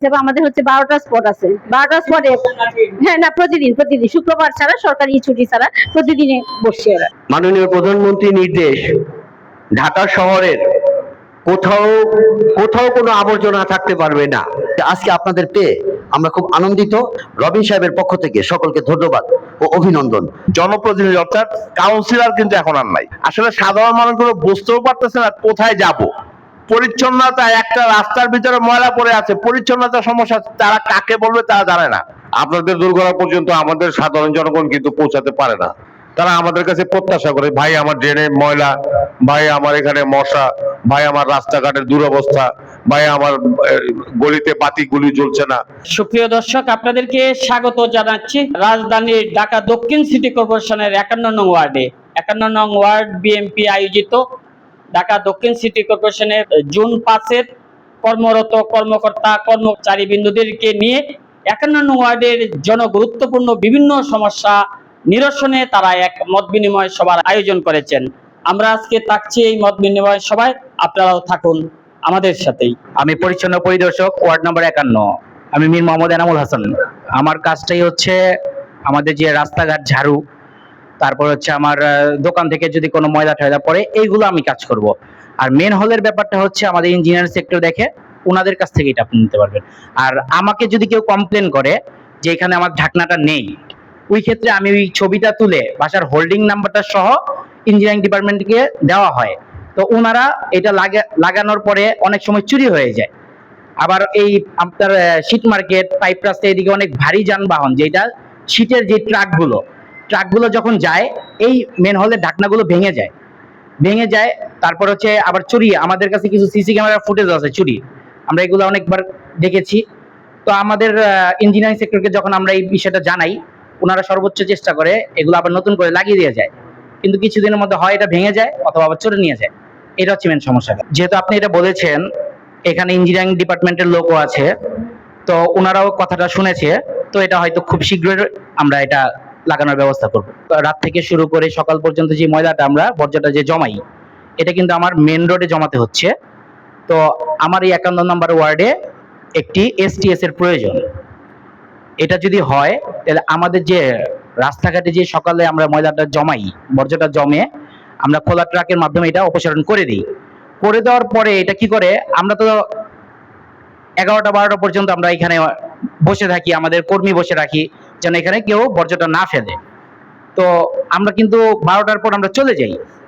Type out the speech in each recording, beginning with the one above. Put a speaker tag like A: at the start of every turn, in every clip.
A: যেমন আমাদের হচ্ছে 12টা স্পট আছে, 12টা স্পটে হ্যাঁ না প্রতিদিন প্রতিদিন শুক্রবার ছাড়া, সরকারি ছুটি ছাড়া প্রতিদিনে বসছে ওরা।
B: মাননীয় প্রধানমন্ত্রীর নির্দেশ, ঢাকা শহরের কোথাও কোথাও কোনো আবর্জনা থাকতে পারবে না। আজকে আপনাদের পেয়ে আমরা খুব আনন্দিত। রবিন সাহেবের পক্ষ থেকে সকলকে ধন্যবাদ ও অভিনন্দন।
C: জনপ্রতিনিধি অর্থাৎ কাউন্সিলর কিন্তু এখন আর নাই। আসলে সাধারণ মানুষগুলো বুঝতেও পারতেছে না কোথায় যাব। পরিচ্ছন্নতা, একটা রাস্তার ভিতরে ময়লা পড়ে আছে, পরিচ্ছন্নতার সমস্যা, তারা কাকে বলবে তারা জানে না। আপনাদের দুর্ঘটনা পর্যন্ত আমাদের সাধারণ জনগণ কিন্তু পৌঁছাতে পারে না। তারা আমাদের কাছে প্রত্যাশা করে, ভাই আমার ড্রেনে ময়লা, ভাই আমার এখানে মশা, ভাই আমার রাস্তাঘাটের দুরবস্থা, ভাই আমার গলিতে বাতিগুলি জ্বলছে না।
D: সুপ্রিয় দর্শক, আপনাদেরকে স্বাগত জানাচ্ছি রাজধানীর ঢাকা দক্ষিণ সিটি কর্পোরেশনের 51 নং ওয়ার্ডে। 51 নং ওয়ার্ড বিএনপি আয়োজিত ঢাকা দক্ষিণ সিটি কর্পোরেশনের জুন 5-এর কর্মরত কর্মকর্তা কর্মচারী বিন্দুদেরকে নিয়ে 51 নং ওয়ার্ডের জনগুরুত্বপূর্ণ বিভিন্ন সমস্যা নিরসনে তারা এক মত বিনিময় সভার আয়োজন করেছেন। আমরা আজকে থাকছি এই মত বিনিময় সভায়, আপনারাও থাকুন আমাদের সাথেই।
E: আমি পরিচ্ছন্ন পরিদর্শক ওয়ার্ড নম্বর 51। আমি মীর মোহাম্মদ এনামুল হাসান। আমার কাজটাই হচ্ছে আমাদের যে রাস্তাঘাট ঝাড়ু, তারপর হচ্ছে আমার দোকান থেকে যদি কোনো ময়লা টয়লা পড়ে এইগুলো আমি কাজ করব। আর মেন হলের ব্যাপারটা হচ্ছে আমাদের ইঞ্জিনিয়ার সেক্টর দেখে, ওনাদের কাছ থেকে এটা আপনি নিতে পারবেন। আর আমাকে যদি কেউ কমপ্লেন করে যে এখানে আমার ঢাকনাটা নেই, ওই ক্ষেত্রে আমি ওই ছবিটা তুলে বাসার হোল্ডিং নাম্বারটা সহ ইঞ্জিনিয়ারিং ডিপার্টমেন্টকে দেওয়া হয়। তো ওনারা এটা লাগানোর পরে অনেক সময় চুরি হয়ে যায়। আবার এই আপনার শীত মার্কেট পাইপ রাস্তা এদিকে অনেক ভারী যানবাহন, যেটা শীতের যে ট্রাকগুলো যখন যায়, এই মেন হলের ঢাকনাগুলো ভেঙে যায়। তারপর হচ্ছে আবার চুরি, আমাদের কাছে কিছু সিসি ক্যামেরা ফুটেজ আছে চুরি, আমরা এগুলো অনেকবার দেখেছি। তো আমাদের ইঞ্জিনিয়ারিং সেক্টরকে যখন আমরা এই বিষয়টা জানাই, ওনারা সর্বোচ্চ চেষ্টা করে এগুলো আবার নতুন করে লাগিয়ে দিয়ে যায়, কিন্তু কিছুদিনের মধ্যে হয় এটা ভেঙে যায় অথবা আবার চুরি নিয়ে যায়। এটা হচ্ছে মেন সমস্যাটা। যেহেতু আপনি এটা বলেছেন, এখানে ইঞ্জিনিয়ারিং ডিপার্টমেন্টের লোকও আছে, তো ওনারাও কথাটা শুনেছে। তো এটা হয়তো খুব শীঘ্রই আমরা এটা লাগানোর ব্যবস্থা করব। রাত থেকে শুরু করে সকাল পর্যন্ত যে ময়লাটা আমরা বর্জ্যটা যে জমাই, এটা কিন্তু আমার মেন রোডে জমাতে হচ্ছে। তো আমার এই 51 নম্বর ওয়ার্ডে একটি এসটিএস এর প্রয়োজন। এটা যদি হয় তাহলে আমাদের যে রাস্তাঘাটে যে সকালে আমরা ময়লাটা জমাই, বর্জ্যটা জমে, আমরা খোলা ট্রাকের মাধ্যমে এটা অপসারণ করে দিই। করে দেওয়ার পরে এটা কি করে, আমরা তো 11টা-12টা পর্যন্ত আমরা এখানে বসে থাকি, আমাদের কর্মী বসে রাখি যেন এখানে কেউ বর্জ্যটা না ফেলে। তো আমরা কিন্তু 12টার পর আমরা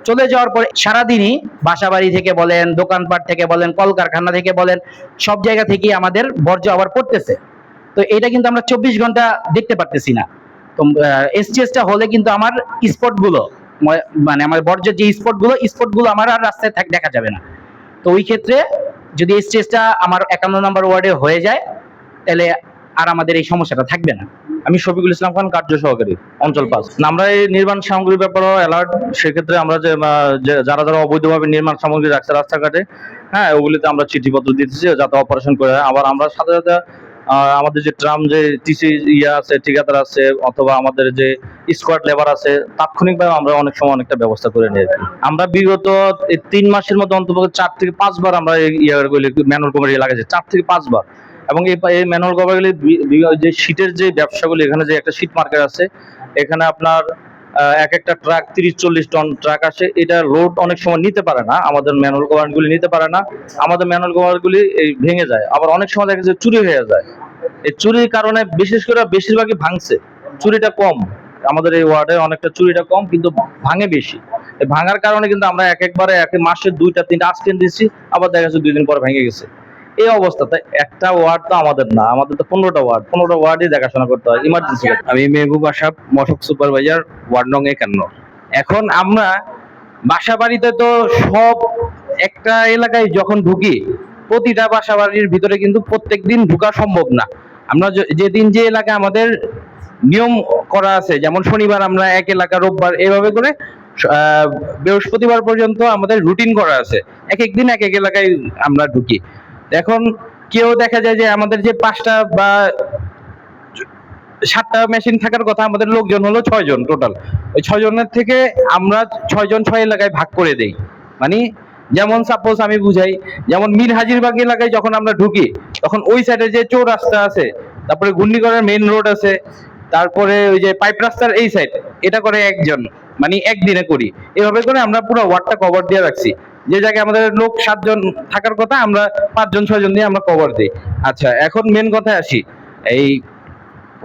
E: চলে যাওয়ার পরে সারাদিনই বাসা বাড়ি থেকে বলেন, দোকানপাট থেকে বলেন, কলকারখানা থেকে বলেন, সব জায়গা থেকে আমাদের বর্জ্য আবার পড়তেছে। তো এটা কিন্তু আমরা 24 ঘন্টা দেখতে পারতেছি না। তো এসটিএসটা হলে কিন্তু আমার স্পটগুলো, মানে আমার বর্জ্যের যে স্পটগুলো আমার আর রাস্তায় দেখা যাবে না। তো ওই ক্ষেত্রে যদি এসটিএসটা আমার 51 নম্বর ওয়ার্ডে হয়ে যায়, তাহলে আর আমাদের এই সমস্যাটা থাকবে না।
F: আমি শফিকুল ইসলাম খান, কার্য সহকারী, অঞ্চল 5। আমরা এই নির্মাণ সামগ্রীর ব্যাপারে অ্যালার্ট। সেক্ষেত্রে আমরা যারা অবৈধভাবে নির্মাণ সামগ্রী রাখছে রাস্তাঘাটে, হ্যাঁ, ওগুলিতে আমরা চিঠিপত্র দিতেছি যাতে অপারেশন করে। আবার আমরা সাথে সাথে আমাদের যে ট্রাম যে টিসি আছে, ঠিকাদার আছে, অথবা আমাদের যে স্কোয়াড লেবার আছে, তাৎক্ষণিকভাবে আমরা অনেক সময় অনেকটা ব্যবস্থা করে নিই। আমরা বিগত 3 মাসের মধ্যে অন্তত 4 থেকে 5 বার আমরা ম্যানুয়াল কভার লাগাইছি, 4 থেকে 5 বার। এবং এই ম্যানুয়াল কভারগুলি যে শীটের যে ব্যবসাগুলি, এখানে যে একটা শীট মার্কেট আছে, এখানে আপনার এক একটা ট্রাক 30-40 টন ট্রাক আসে। এটা লোড অনেক সময় নিতে পারে না, আমাদের ম্যানুয়াল কভারগুলি নিতে পারে না। আমাদের ম্যানুয়াল কভারগুলি এই ভেঙে যায়। আবার অনেক সময় দেখা যায় চুরি হয়ে যায়। এই চুরির কারণে বিশেষ করে বেশিরভাগই ভাঙছে, চুরিটা কম। আমাদের এই ওয়ার্ডে অনেকটা চুরিটা কম, কিন্তু ভাঙে বেশি। এই ভাঙার কারণে কিন্তু আমরা এক মাসে 2টা-3টা আজকে দিচ্ছি, আবার দেখা যাচ্ছে 2 দিন পরে ভেঙে গেছে। এই অবস্থাতে একটা ওয়ার্ড তো আমাদের না, আমাদের তো 15টা ওয়ার্ডই দেখাশোনা করতে হয় ইমার্জেন্সি।
G: আমি মেহবুব আশাফ, মশক সুপারভাইজার, ওয়ার্ড নং 51। এখন আমরা বাসা বাড়িতে তো সব একটা এলাকায় যখন ঢুকি, প্রতিটা বাসা বাড়ির ভিতরে কিন্তু প্রত্যেকদিন ঢুকা সম্ভব না। আমরা যেদিন যে এলাকায় আমাদের নিয়ম করা আছে, যেমন শনিবার আমরা এক এলাকা, রোববার, এভাবে করে বৃহস্পতিবার পর্যন্ত আমাদের রুটিন করা আছে। এক এক দিন এক এক এলাকায় আমরা ঢুকি। এখন কেউ দেখা যায় যে আমাদের যে 5টা বা 7টা মেশিন থাকার কথা, আমাদের লোকজন হলো 6 জন টোটাল। ওই 6 জনের থেকে আমরা 6 জন 6 এলাকায় ভাগ করে দেই। মানে যেমন সাপোজ আমি বুঝাই, যেমন মীর হাজিরবাগ এলাকায় যখন আমরা ঢুকি তখন ওই সাইডে যে চৌরাস্তা আছে, তারপরে ঘূর্ণিগড়ের মেইন রোড আছে, তারপরে ওই যে পাইপ রাস্তার এই সাইড, এটা করে একজন, মানে একদিনে করি। এভাবে করে আমরা পুরো ওয়ার্ডটা কভার দিয়ে রাখছি। যে জায়গায় আমাদের লোক 7 জন থাকার কথা, আমরা 5 জন 6 জন দিয়ে আমরা কভার দিই। আচ্ছা, এখন মেন কথায় আসি। এই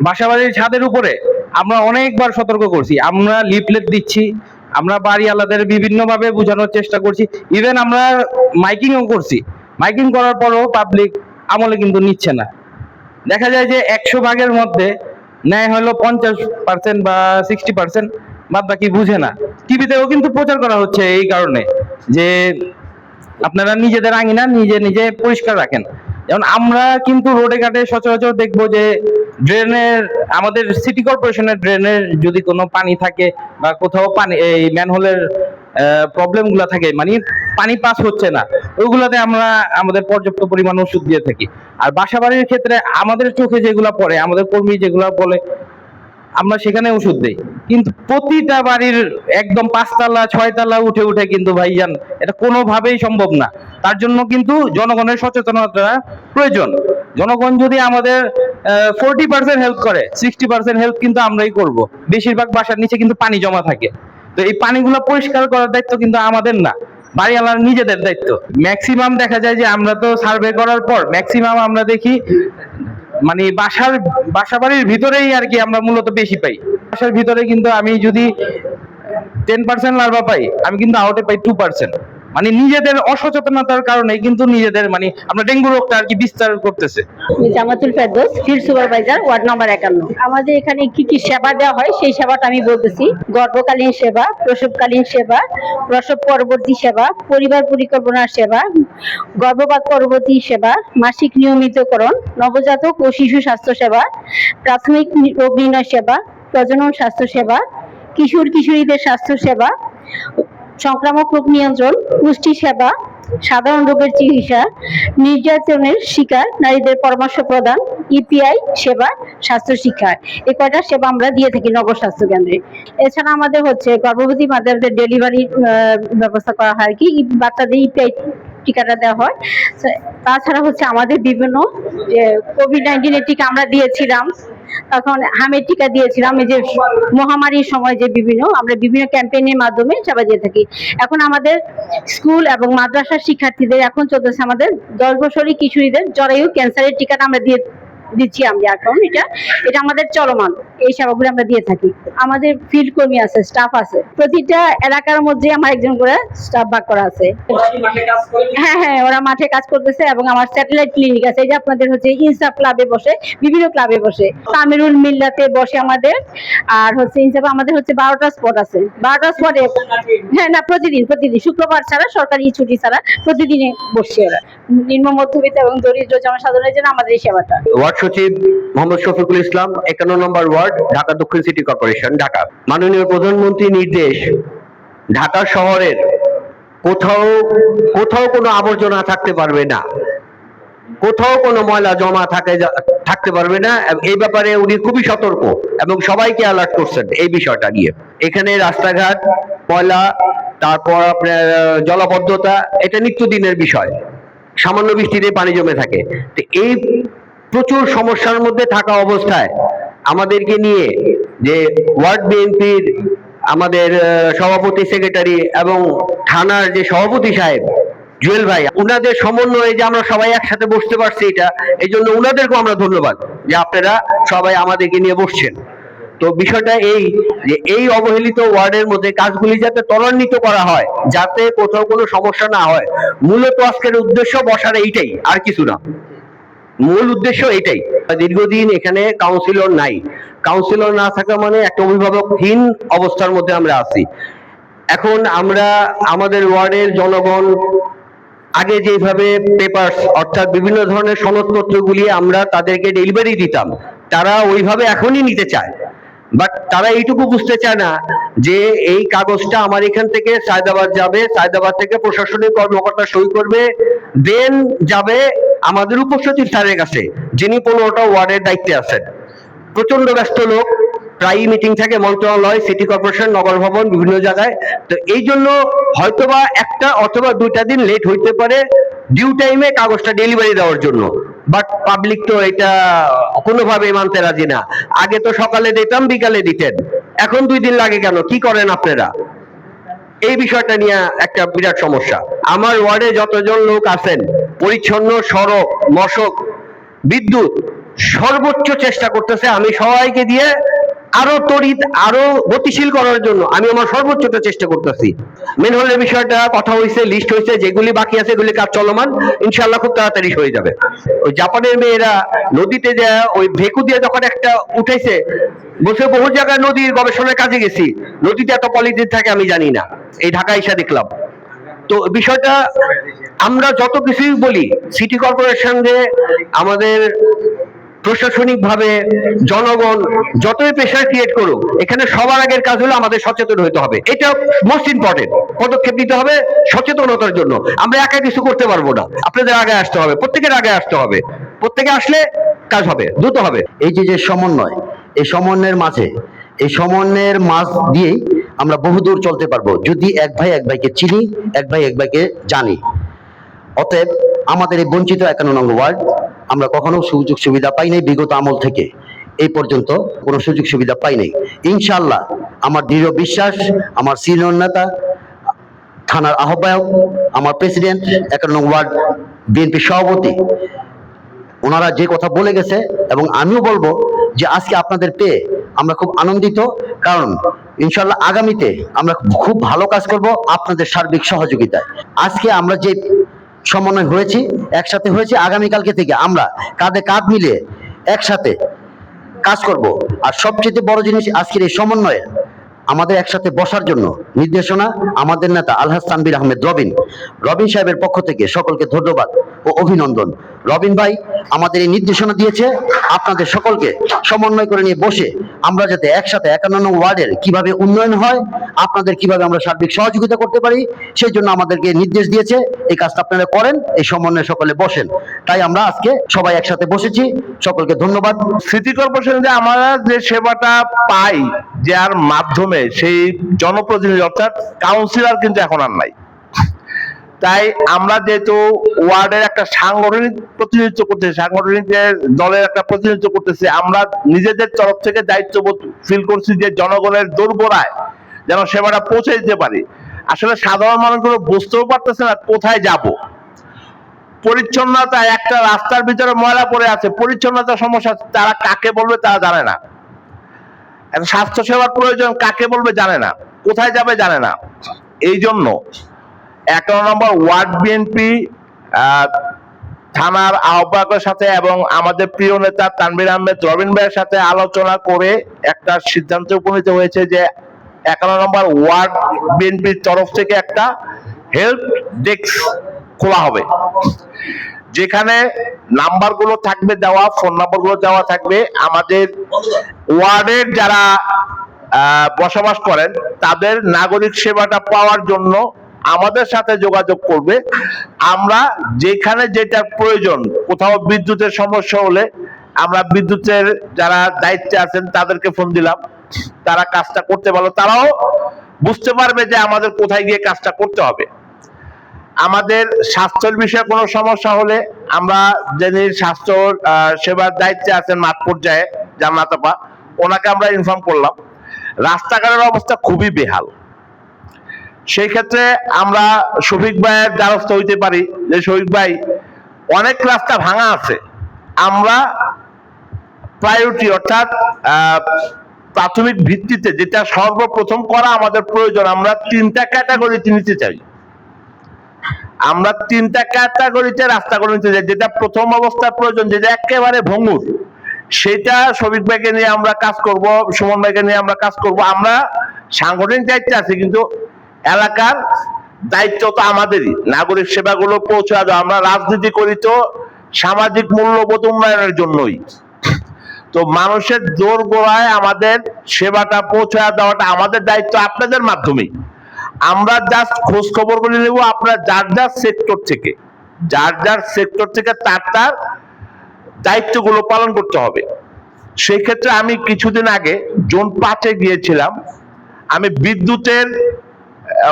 G: বাসাবাড়ির ছাদের উপরে আমরা অনেকবার সতর্ক করছি, আমরা লিফলেট দিচ্ছি, আমরা বাড়িওয়ালাদের বিভিন্ন ভাবে বোঝানোর চেষ্টা করছি, ইভেন আমরা মাইকিংও করছি। মাইকিং করার পরও পাবলিক আমলে কিন্তু নিচ্ছে না। দেখা যায় যে 100 ভাগের মধ্যে ন্যায় হলো 50% বা 60%, বাদ বাকি বুঝে না। টিভিতেও কিন্তু প্রচার করা হচ্ছে এই কারণে যে আপনারা নিজেদের আঙিনা নিজে নিজে পরিষ্কার রাখেন। যেমন আমরা কিন্তু রোডে ঘাটে সচরাচর দেখবো যে ড্রেনের, আমাদের সিটি কর্পোরেশনের ড্রেনের যদি কোনো পানি থাকে বা কোথাও পানি এই ম্যানহোলের প্রবলেম গুলা থাকে, মানে পানি পাস হচ্ছে না, ওইগুলাতে আমরা আমাদের পর্যাপ্ত পরিমাণ ওষুধ দিয়ে থাকি। আর বাসাবাড়ির ক্ষেত্রে আমাদের চোখে যেগুলা পড়ে, আমাদের কর্মী যেগুলা বলে, আমরা সেখানে ওষুধ দেই। কিন্তু প্রতিটা বাড়ির একদম 5 তলা 6 তলা উঠে উঠে কিন্তু ভাইজান এটা কোনোভাবেই সম্ভব না। তার জন্য কিন্তু জনগণের সচেতনতা প্রয়োজন। জনগণ যদি আমাদের 40% হেল্প করে, 60% হেল্প কিন্তু আমরাই করব। বেশিরভাগ বাসার নিচে কিন্তু পানি জমা থাকে, তো এই পানিগুলো পরিষ্কার করার দায়িত্ব কিন্তু আমাদের না, বাড়িওয়ালার নিজেদের দায়িত্ব। ম্যাক্সিমাম দেখা যায় যে আমরা তো সার্ভে করার পর ম্যাক্সিমাম আমরা দেখি মানে বাসাবাড়ির ভিতরেই আর কি আমরা মূলত বেশি পাই। বাসার ভিতরে কিন্তু আমি যদি 10% লার্ভা পাই, আমি কিন্তু আউটে পাই 2%। মানে নিজেদের অসচেতনতার কারণে কিন্তু নিজেদের মানে আমরা ডেঙ্গু রোগটা আর কি বিস্তার করতেছে।
A: Jamatul Ferdous, field supervisor, ward number 51। আমাদের এখানে কি কি সেবা দেওয়া হয় সেই সেবাটা আমি বলতেছি। গর্ভকালীন সেবা, প্রসবকালীন সেবা, প্রসব পরবর্তী সেবা, পরিবার পরিকল্পনা সেবা, গর্ভপাত পরবর্তী সেবা, মাসিক নিয়মিতকরণ, নবজাতক ও শিশু স্বাস্থ্য সেবা, প্রাথমিক রোগ নির্ণয় সেবা, প্রজনন স্বাস্থ্য সেবা, কিশোর কিশোরীদের স্বাস্থ্য সেবা, সংক্রামক রোগ নিয়ন্ত্রণ, পুষ্টি সেবা, সাধারণ রোগের চিকিৎসা, নির্যাতনের শিকার নারীদের পরামর্শ প্রদান, ইপিআই সেবা, স্বাস্থ্য শিক্ষা, এই কয়টা সেবা আমরা দিয়ে থাকি নগর স্বাস্থ্য কেন্দ্রে। এছাড়া আমাদের হচ্ছে গর্ভবতী মাতাদের ডেলিভারির ব্যবস্থা করা হয়, কি বাচ্চাদের ইপিআই টিকাটা দেওয়া হয়। তাছাড়া হচ্ছে আমাদের বিভিন্ন যে কোভিড-19 এর টিকা আমরা দিয়েছিলাম, তখন হামের টিকা দিয়েছিলাম, এই যে মহামারীর সময় যে আমরা বিভিন্ন ক্যাম্পেইনের মাধ্যমে সেবা দিয়ে থাকি। এখন আমাদের স্কুল এবং মাদ্রাসার শিক্ষার্থীদের এখন চলতেছে আমাদের 10 বছরের কিশোরীদের জরায়ু ক্যান্সারের টিকাটা আমরা দিচ্ছি আমরা এখন। এটা আমাদের চলমান, এই সেবাগুলো আমরা দিয়ে থাকি। আমাদের ফিল্ড কর্মী আছে, স্টাফ আছে, প্রতিটা এলাকার মধ্যে আমার একজন করে স্টাফ ভাগ করা আছে। হ্যাঁ, ওরা মাঠে কাজ করতেছে। এবং আমার স্যাটেলাইট ক্লিনিক আছে, এই যে আপনাদের হচ্ছে ইনসাফ ক্লাবে বসে, বিভিন্ন ক্লাবে বসে, তামিরুল মিল্লাতে বসে আমাদের। আর হচ্ছে ইনসাফ আমাদের হচ্ছে 12টা স্পট আছে, 12টা স্পটে হ্যাঁ না প্রতিদিন শুক্রবার ছাড়া, সরকারি ছুটি ছাড়া প্রতিদিনে বসছে ওরা। নিম্ন মধ্যবিত্ত এবং দরিদ্র জনসাধারণের জন্য আমাদের এই সেবাটা।
B: ওয়ার্ড সচিব মোহাম্মদ শফিকুল ইসলাম, 51 নম্বর ওয়ার্ড, ঢাকা দক্ষিণ সিটি কর্পোরেশন, ঢাকা। মাননীয় প্রধানমন্ত্রীর নির্দেশ, ঢাকা শহরের কোথাও কোথাও কোনো আবর্জনা থাকতে পারবে না, কোথাও কোনো ময়লা জমা থাকতে পারবে না। এই ব্যাপারে উনি খুবই সতর্ক এবং সবাইকে অ্যালার্ট করছেন এই বিষয়টা নিয়ে। এখানে রাস্তাঘাট, ময়লা, তারপর আপনার জলাবদ্ধতা, এটা নিত্যদিনের বিষয়। সামান্য বৃষ্টিতে পানি জমে থাকে। তো এই প্রচুর সমস্যার মধ্যে থাকা অবস্থায় আমাদেরকে নিয়ে যে ওয়ার্ড বিএনপির আমাদের সভাপতি, সেক্রেটারি এবং থানার যে সভাপতি সাহেব জুয়েল ভাই, উনাদের সমন্বয়ে যে আমরা সবাই একসাথে বসতে পারছি, এই জন্য উনাদেরকেও আমরা ধন্যবাদ যে আপনারা সবাই আমাদেরকে নিয়ে বসছেন। তো বিষয়টা এই যে এই অবহেলিত ওয়ার্ডের মধ্যে কাজগুলি যাতে ত্বরান্বিত করা হয়, যাতে কোথাও কোনো সমস্যা না হয়। মূলত আজকের উদ্দেশ্য বসার এইটাই, আর কিছু না। মূল উদ্দেশ্য এটাই। দীর্ঘদিন এখানে কাউন্সিলর নাই, কাউন্সিলর না থাকা মানে একটা অভিভাবকহীন অবস্থার মধ্যে আমরা আছি। এখন আমরা আমাদের ওয়ার্ডের জনগণ আগে যেভাবে পেপারস অর্থাৎ বিভিন্ন ধরনের সনদপত্রগুলি আমরা তাদেরকে ডেলিভারি দিতাম, তারা ওইভাবে এখনই নিতে চায়। বাট তারা এইটুকু বুঝতে চায় না যে এই কাগজটা আমার এখান থেকে সায়দাবাদ যাবে, সায়দাবাদ থেকে প্রশাসনিক কর্মকর্তা সই করবে, দেন যাবে আমাদের উপসচিব স্যারের কাছে, যিনি 15টা ওয়ার্ডের দায়িত্বে আছেন। প্রচন্ড ব্যস্ত লোক, প্রায়ই মিটিং থাকে মন্ত্রণালয়, সিটি কর্পোরেশন, নগর ভবন, বিভিন্ন জায়গায়। তো এই জন্য হয়তোবা একটা অথবা 2টা দিন লেট হইতে পারে ডিউ টাইমে কাগজটা ডেলিভারি দেওয়ার জন্য, বাট পাবলিক তো এটা কোনোভাবেই মানতে রাজি না। আগে তো সকালে দিতাম, বিকালে দিতেন, এখন 2 দিন লাগে কেন? কি করেন আপনারা? এই বিষয়টা নিয়ে একটা বিরাট সমস্যা। আমার ওয়ার্ডে যতজন লোক আছেন, পরিচ্ছন্ন সড়ক, মশক, বিদ্যুৎ সর্বোচ্চ চেষ্টা করতেছে। আমি সবাইকে দিয়ে আরো তড়িৎ, আরো গতিশীল করার জন্য আমি আমার সর্বোচ্চটা চেষ্টা করতেছি। মেন হলের বিষয়টা কথা হয়েছে, লিস্ট হয়েছে, যেগুলি বাকি আছে এগুলি কাজ চলমান, ইনশাআল্লাহ খুব তাড়াতাড়ি হয়ে যাবে। ওই জাপানের মেয়েরা নদীতে যায় ওই ভেকু দিয়ে যখন একটা উঠেছে, বসে বহু জায়গায় নদীর গবেষণার কাজে গেছি, নদীতে এত পলিথিন থাকে আমি জানি না, এই ঢাকা এসে দেখলাম। তো বিষয়টা আমরা যত কিছুই বলি, সিটি কর্পোরেশনে আমাদের প্রশাসনিক ভাবে জনগণ যতই প্রেশার ক্রিয়েট করুক, এখানে সবার আগের কাজ হলো আমাদের সচেতন হতে হবে। এটা মোস্ট ইম্পর্টেন্ট পদক্ষেপ নিতে হবে সচেতনতার জন্য। আমরা একা কিছু করতে পারবো না, আপনাদের আগে আসতে হবে, প্রত্যেকের আগে আসতে হবে। প্রত্যেকে আসলে কাজ হবে, দ্রুত হবে। এই যে সমন্বয়, এই সমন্বয়ের মাঝে, এই সমন্বয়ের মাঝ দিয়েই আমরা বহুদূর চলতে পারবো, যদি এক ভাই এক ভাইকে চিনি, এক ভাই এক ভাইকে জানি। অতএব আমাদের এই বঞ্চিত 51 নং ওয়ার্ড আমরা কখনো সুযোগ সুবিধা পাই নাই, বিগত আমল থেকে এই পর্যন্ত কোনো সুযোগ সুবিধা পাই নাই। ইনশাআল্লাহ আমার দৃঢ় বিশ্বাস, আমার সিনিয়র নেতা, থানার আহ্বায়ক, আমার প্রেসিডেন্ট, 51 নং ওয়ার্ড বিএনপি সভাপতি, ওনারা যে কথা বলে গেছে, এবং আমিও বলবো যে আজকে আপনাদের পেয়ে আমরা খুব আনন্দিত। কারণ ইনশাআল্লাহ আগামীতে আমরা খুব ভালো কাজ করব আপনাদের সার্বিক সহযোগিতায়। আজকে আমরা যে সমন্বয় হয়েছি, একসাথে হয়েছি, আগামীকালকে থেকে আমরা কাঁধে কাঁধ মিলিয়ে একসাথে কাজ করব। আর সবচেয়ে বড় জিনিস, আজকের এই সমন্বয়ে আমাদের একসাথে বসার জন্য নির্দেশনা আমাদের নেতা আলহাজ তানভীর আহমেদ রবিন সাহেবের পক্ষ থেকে সকলকে ধন্যবাদ ও অভিনন্দন। রবিন ভাই আমাদের এই নির্দেশনা দিয়েছে আপনাদের সকলকে সমন্বয় করে নিয়ে বসে আমরা যাতে একসাথে 51 নং ওয়ার্ডের কিভাবে উন্নয়ন হয়, আপনাদের কিভাবে আমরা সার্বিক সহযোগিতা করতে পারি, সেই জন্য আমাদেরকে নির্দেশ দিয়েছে। এই কাজটা আপনারা করেন, এই সমন্বয়ে সকলে বসেন। তাই আমরা আজকে সবাই একসাথে বসেছি। সকলকে ধন্যবাদ।
C: সিটি কর্পোরেশন যে আমরা যে সেবাটা পাই, যার মাধ্যমে সেই জনপ্রতিনিধি অর্থাৎ কাউন্সিলর কিন্তু এখন আর নাই। তাই আমরা যেহেতু ওয়ার্ডের একটা সাংগঠনিক প্রতিনিধিত্ব করতেছি, সাংগঠনিক দলের একটা প্রতিনিধিত্ব করতেছি, আমরা নিজেদের তরফ থেকে দায়িত্ববোধ ফিল করছি যে জনগণের দোরগোড়ায় যেন সেবাটা পৌঁছে দিতে পারি। আসলে সাধারণ মানুষগুলো বুঝতেও পারতেছে না কোথায় যাব। পরিচ্ছন্নতা, একটা রাস্তার ভিতরে ময়লা পড়ে আছে, পরিচ্ছন্নতা সমস্যা, তারা কাকে বলবে তারা জানে না। একটা স্বাস্থ্য সেবার প্রয়োজন, কাকে বলবে জানে না, কোথায় যাবে জানে না। এই জন্য 51 নম্বর ওয়ার্ড বিএনপি থানার আহ্বায়কের সাথে এবং আমাদের প্রিয় নেতা তানভীর আহমেদ রবিন ভাইয়ের সাথে আলোচনা করে একটা সিদ্ধান্তে উপনীত হয়েছে যে 51 নম্বর ওয়ার্ড বিএনপির তরফ থেকে একটা হেল্প ডেস্ক খোলা হবে, যেখানে নাম্বারগুলো থাকবে দেওয়া, ফোন নাম্বারগুলো দেওয়া থাকবে। আমাদের ওয়ার্ডের যারা বসবাস করেন তাদের নাগরিক সেবাটা পাওয়ার জন্য আমাদের সাথে যোগাযোগ করবে। আমরা যেখানে যেটা প্রয়োজন, কোথাও বিদ্যুতের সমস্যা হলে আমরা বিদ্যুতের যারা দায়িত্বে আছেন তাদেরকে ফোন দিলাম, তারা কাজটা করতে পারলো, তারাও বুঝতে পারবে যে আমাদের কোথায় গিয়ে কাজটা করতে হবে। আমাদের স্বাস্থ্যের বিষয়ে কোনো সমস্যা হলে আমরা যিনি স্বাস্থ্য সেবার দায়িত্বে আছেন মাঠ পর্যায়ে, জান্নাত আপা, ওনাকে আমরা ইনফর্ম করলাম। রাস্তাঘাটের অবস্থা খুবই বেহাল, সেই ক্ষেত্রে আমরা শফিক ভাইয়ের দ্বারস্থ হইতে পারি যে শফিক ভাই, অনেক রাস্তা ভাঙা আছে, আমরা প্রায়োরিটি অর্থাৎ প্রাথমিক ভিত্তিতে যেটা সর্বপ্রথম করা আমাদের প্রয়োজন, আমরা 3টা ক্যাটাগরিতে নিতে চাই। আমরা 3টা ক্যাটাগরিতে রাস্তাগুলো নিতে চাই। যেটা প্রথম অবস্থার প্রয়োজন, যেটা একেবারে ভঙ্গুর, সেটা শফিক ভাইকে নিয়ে আমরা কাজ করব, সুমন ভাইকে নিয়ে আমরা কাজ করব। আমরা সাংগঠনিক দায়িত্বে আছি, কিন্তু এলাকার দায়িত্ব তো আমাদেরই, নাগরিক সেবাগুলো পৌঁছে দেওয়া। আমরা রাজনীতি করি তো সামাজিক মূল্যবোধ উন্নয়নের জন্যই। তো মানুষের দোরগোড়ায় আমাদের সেবাটা পৌঁছে দেওয়াটা আমাদের দায়িত্ব, আপনাদের মাধ্যমেই। আমরা জাস্ট খোঁজ খবর বলে নেব। আপনারা যার যার সেক্টর থেকে তার দায়িত্বগুলো পালন করতে হবে। সেই ক্ষেত্রে আমি কিছুদিন আগে জোন 5-এ গিয়েছিলাম, আমি বিদ্যুতের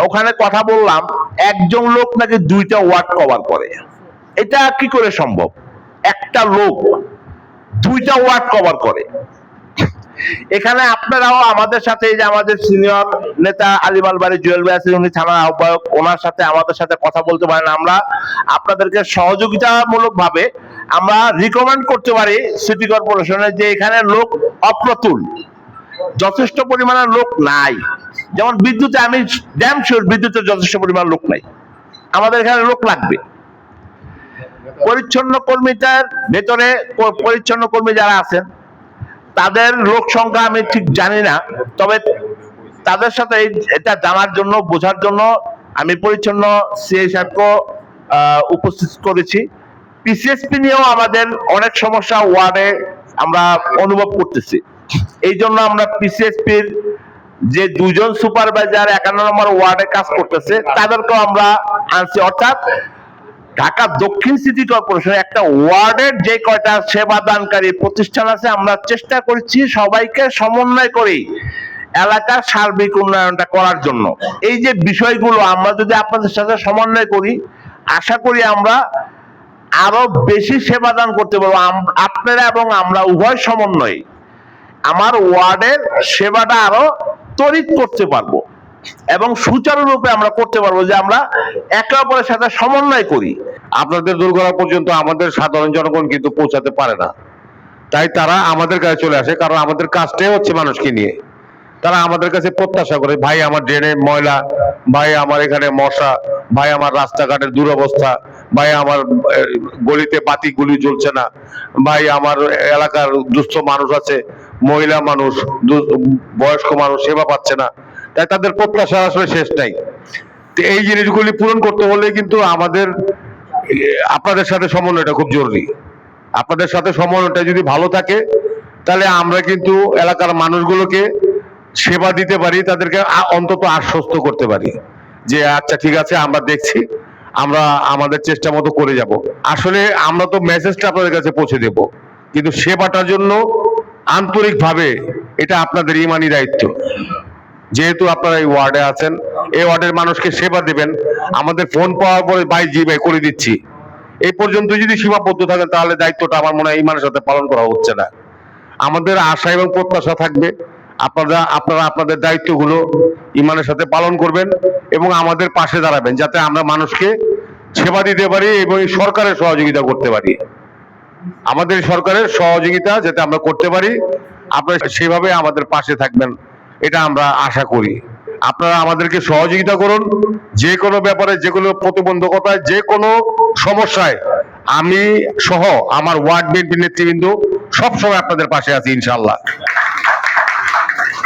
C: ওখানে কথা বললাম, একজন লোক নাকি 2টা ওয়ার্ড কভার করে। এটা কি করে সম্ভব? একটা লোক 2টা ওয়ার্ড কভার করে। এখানে আপনারাও আমাদের সাথে, এই যে আমাদের সিনিয়র নেতা আলিম আল বারী জুয়েল ভাই আছেন, উনি থানার আহ্বায়ক, ওনার সাথে আমাদের সাথে কথা বলতে পারেন। আমরা আপনাদেরকে সহযোগিতামূলক ভাবে আমরা রিকমেন্ড করতে পারি সিটি কর্পোরেশনের, যে এখানে লোক অপ্রতুল, যথেষ্ট পরিমাণের লোক নাই। যেমন বিদ্যুতে আমি ড্যাম শিওর বিদ্যুতে যথেষ্ট পরিমাণ লোক নাই, আমাদের এখানে লোক লাগবে। পরিচ্ছন্ন কর্মীটার ভেতরে, পরিচ্ছন্ন কর্মী যারা আছেন তাদের লোক সংখ্যা আমি ঠিক জানি না, তবে তাদের সাথে এটা জানার জন্য, বোঝার জন্য আমি পরিচ্ছন্ন সিআই সাহেবকে উপস্থিত করেছি। পিসিএসপি নিয়েও আমাদের অনেক সমস্যা ওয়ার্ডে আমরা অনুভব করতেছি। এই জন্য আমরা পিসিএসপির যে 2জন সুপারভাইজার 51 নম্বর ওয়ার্ডে কাজ করতেছে তাদেরকেও আমরা আনছি। অর্থাৎ ঢাকা দক্ষিণ সিটি কর্পোরেশনের একটা ওয়ার্ডের যে কয়টা সেবা দানকারী প্রতিষ্ঠান আছে, আমরা চেষ্টা করছি সবাইকে সমন্বয় করে এলাকার সার্বিক উন্নয়নটা করার জন্য। এই যে বিষয়গুলো আমরা যদি আপনাদের সাথে সমন্বয় করি, আশা করি আমরা আরো বেশি সেবা দান করতে পারবো। আপনারা এবং আমরা উভয় সমন্বয়ে আমার ওয়ার্ডের সেবাটা আরো তড়িৎ করতে পারবো এবং সুচারুরূপে আমরা করতে পারবো, যে আমরা একে অপরের সাথে সমন্বয় করি।
H: আপনাদের দুর্ঘটনা পর্যন্ত আমাদের সাধারণ জনগণ কিন্তু পৌঁছাতে পারে না, তাই তারা আমাদের কাছে চলে আসে, কারণ আমাদের কাজটাই হচ্ছে মানুষকে নিয়ে। তারা আমাদের কাছে প্রত্যাশা করে, ভাই আমার ড্রেনে ময়লা, ভাই আমার এখানে মশা, ভাই আমার রাস্তাঘাটের দুরবস্থা, ভাই আমার গলিতে বাতিগুলি জ্বলছে না, ভাই আমার এলাকার দুস্থ মানুষ আছে, মহিলা মানুষ, বয়স্ক মানুষ সেবা পাচ্ছে না। তাই তাদের প্রত্যাশা আসলে শেষ নাই। তো এই জিনিসগুলি পূরণ করতে হলে কিন্তু আমাদের আপনাদের সাথে সমন্বয়টা খুব জরুরি। আপনাদের সাথে সমন্বয়টা যদি ভালো থাকে, তাহলে আমরা কিন্তু এলাকার মানুষগুলোকে সেবা দিতে পারি, তাদেরকে অন্তত আশ্বস্ত করতে পারি যে আচ্ছা ঠিক আছে, আমরা দেখছি, আমরা আমাদের চেষ্টা মতো করে যাব। আসলে আমরা তো মেসেজটা আপনাদের কাছে পৌঁছে দেব, কিন্তু সেবাটার জন্য আন্তরিকভাবে এটা আপনাদের ইমানি দায়িত্ব। যেহেতু আপনারা এই ওয়ার্ডে আছেন, এই ওয়ার্ডের মানুষকে সেবা দিবেন। আমাদের ফোন পাওয়ার পরে ভাই জি ভাই করে দিচ্ছি, এই পর্যন্ত যদি সীমাবদ্ধ থাকেন, তাহলে দায়িত্বটা আমার মনে হয় ইমানের সাথে পালন করা হচ্ছে না। আমাদের আশা এবং প্রত্যাশা থাকবে আপনারা আপনাদের দায়িত্বগুলো ইমানের সাথে পালন করবেন এবং আমাদের পাশে দাঁড়াবেন, যাতে আমরা মানুষকে সেবা দিতে পারি এবং এই সরকারের সহযোগিতা করতে পারি। আমাদের সরকারের সহযোগিতা যাতে আমরা করতে পারি, আপনারা সেভাবে আমাদের পাশে থাকবেন, এটা আমরা আশা করি। আপনারা আমাদেরকে সহযোগিতা করুন, যে কোনো ব্যাপারে, যে কোনো প্রতিবন্ধকতায়, যে কোনো সমস্যায় আমি সহ আমার ওয়ার্ড বিএনপি নেতৃবৃন্দ সবসময় আপনাদের পাশে আছি ইনশাআল্লাহ।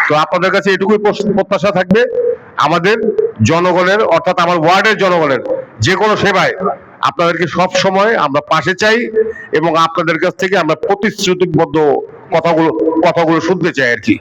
H: তো আপনাদের কাছে এটুকুই প্রত্যাশা থাকবে, আমাদের জনগণের, অর্থাৎ আমার ওয়ার্ডের জনগণের যে কোনো সেবায় আপনাদেরকে সব সময় আমরা পাশে চাই এবং আপনাদের কাছ থেকে আমরা প্রতিশ্রুতিবদ্ধ কথাগুলো শুনতে চাই আর কি।